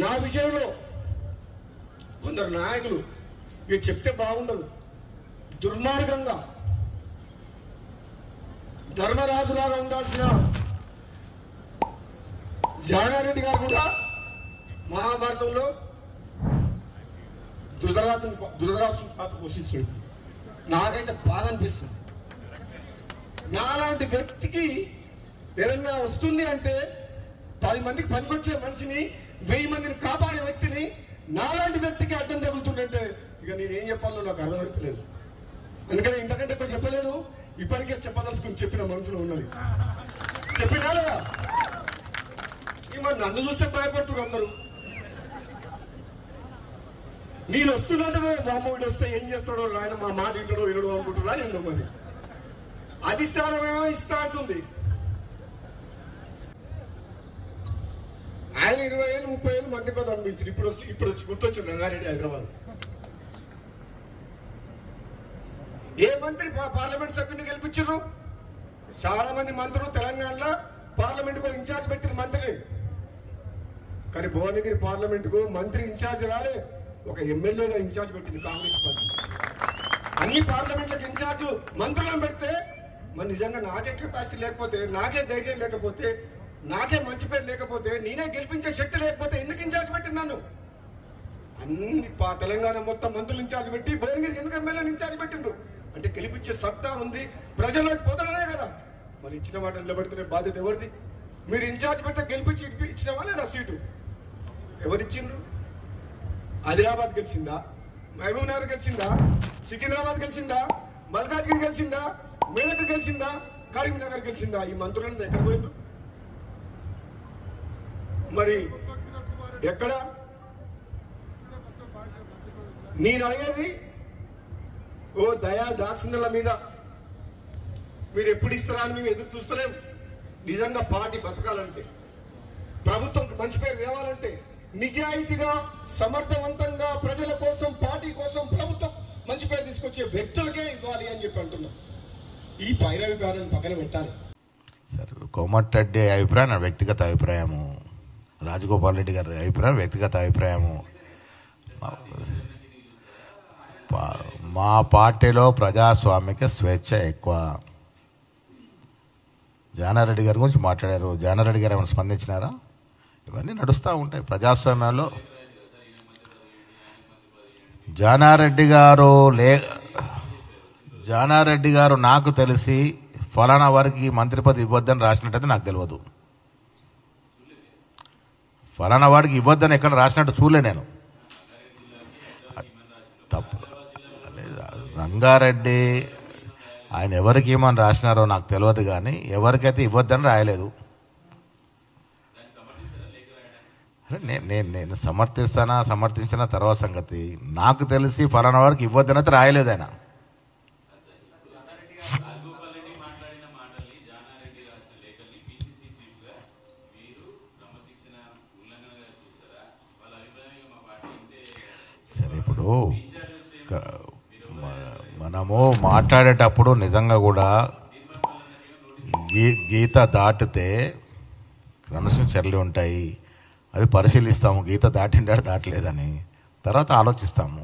నా విషయంలో కొందరు నాయకులు ఇక చెప్తే బాగుండదు, దుర్మార్గంగా ధర్మరాజులాగా ఉండాల్సిన జానారెడ్డి గారు కూడా మహాభారతంలో ధృతరాష్ట్రం పాత్ర పోషిస్తుంది. నాకైతే బాధ అనిపిస్తుంది. నాలాంటి వ్యక్తికి ఏదన్నా వస్తుంది అంటే 10 మందికి పనికొచ్చే మనిషిని 1000 మందిని కాపాడే వ్యక్తిని నాలాంటి వ్యక్తికి అడ్డం తగులుతుందంటే ఇక నేనేం చెప్పాలో నాకు అర్థమవుతలేదు. అందుకని ఇంతకంటే ఎక్కువ చెప్పలేను. ఇప్పటికే చెప్పదలుచుకుని చెప్పిన మనసులో ఉన్నది చెప్పినా లేదా. మరి నన్ను చూస్తే భయపడుతున్నారు అందరూ. నేను వస్తున్నట్టు బామ్మ వీడు వస్తే ఏం చేస్తాడో ఆయన మా మాట వింటాడో వినడో అనుకుంటున్నా. ఏందో మరి అధిష్టానమేమో ఇస్తా అంటుంది. ఆయన 20 ఏళ్ళు 30 ఏళ్ళు మంత్రి పదవి అనిపించారు. ఇప్పుడు వచ్చి గుర్తొచ్చింది రంగారెడ్డి హైదరాబాద్. ఏ మంత్రి పార్లమెంట్ సభ్యుని గెలిపించారు? చాలా మంది మంత్రులు తెలంగాణలో పార్లమెంట్ కు ఇన్ఛార్జ్ పెట్టిన మంత్రిని. కానీ భువనగిరి పార్లమెంట్ కు మంత్రి ఇన్ఛార్జ్ రాలే, ఒక ఎమ్మెల్యేగా ఇన్ఛార్జ్ పెట్టింది కాంగ్రెస్ పార్టీ. అన్ని పార్లమెంట్లకు ఇన్ఛార్జ్ మంత్రులను పెడితే మరి నిజంగా నాకే కెపాసిటీ లేకపోతే, నాకే ధైర్యం లేకపోతే, నాకే మంచి పేరు లేకపోతే, నేనే గెలిపించే శక్తి లేకపోతే ఎందుకు ఇన్ఛార్జ్ పెట్టినాను? అన్ని తెలంగాణ మొత్తం మంత్రులు ఇన్ఛార్జ్ పెట్టి భువనగిరి ఎందుకు ఎమ్మెల్యేని ఇన్ఛార్జ్ పెట్టిండ్రు? అంటే గెలిపించే సత్తా ఉంది, ప్రజల్లోకి పోతాడనే కదా. మరి ఇచ్చిన వాటిని నిలబెట్టుకునే బాధ్యత ఎవరిది? మీరు ఇన్ఛార్జ్ పెడితే గెలిపించి ఇచ్చినవా లేదా సీటు? ఎవరిచ్చిండ్రు? ఆదిలాబాద్ గెలిచిందా? మహబూబ్ నగర్ గెలిచిందా? సికింద్రాబాద్ గెలిచిందా? మల్కాజ్గిరి గెలిచిందా? మేదక్ గెలిచిందా? కరీంనగర్ గెలిచిందా? ఈ మంత్రులంతా ఎక్కడ పోయిండ్రు? మరి ఎక్కడ? నేను అడిగేది ఓ దయా దాక్షిణ్యాల మీద మీరు ఎప్పుడు ఇస్తారా అని మేము ఎదురు చూస్తలేం. నిజంగా పార్టీ బతకాలంటే, ప్రభుత్వం మంచి పేరు తేవాలంటే, నిజాయితీగా సమర్థవంతంగా ప్రజల కోసం, పార్టీ కోసం, ప్రభుత్వం మంచి పేరు తీసుకొచ్చే వ్యక్తులకే ఇవ్వాలి అని చెప్పి అంటున్నాం. ఈ పైరవికారాన్ని పక్కన పెట్టాలి. సార్, కోమటిరెడ్డి అభిప్రాయం నా వ్యక్తిగత అభిప్రాయము, రాజగోపాల్ రెడ్డి గారి అభిప్రాయం వ్యక్తిగత అభిప్రాయము. మా పార్టీలో ప్రజాస్వామిక స్వేచ్ఛ ఎక్కువ. జానారెడ్డి గారి గురించి మాట్లాడారు. జానారెడ్డి గారు ఏమైనా స్పందించినారా? ఇవన్నీ నడుస్తూ ఉంటాయి ప్రజాస్వామ్యంలో. జానారెడ్డి గారు నాకు తెలిసి ఫలానా వారికి మంత్రి పదవి ఇవ్వద్దని రాసినట్టయితే నాకు తెలియదు. ఫలానా వాడికి ఇవ్వద్దని ఎక్కడ రాసినట్టు చూడలే నేను. తప్పు రంగారెడ్డి ఆయన ఎవరికి ఏమని రాసినారో నాకు తెలియదు, కానీ ఎవరికైతే ఇవ్వద్దని రాయలేదు. నేను సమర్థించిన తర్వాత సంగతి. నాకు తెలిసి ఫలానా వారికి ఇవ్వద్దని అయితే రాయలేదు ఆయన. సరే, ఇప్పుడు మనము మాట్లాడేటప్పుడు నిజంగా కూడా గీత దాటితే క్రమశిక్షణ చర్యలు ఉంటాయి. అది పరిశీలిస్తాము, గీత దాటింటాడు దాటలేదని. తర్వాత ఆలోచిస్తాము.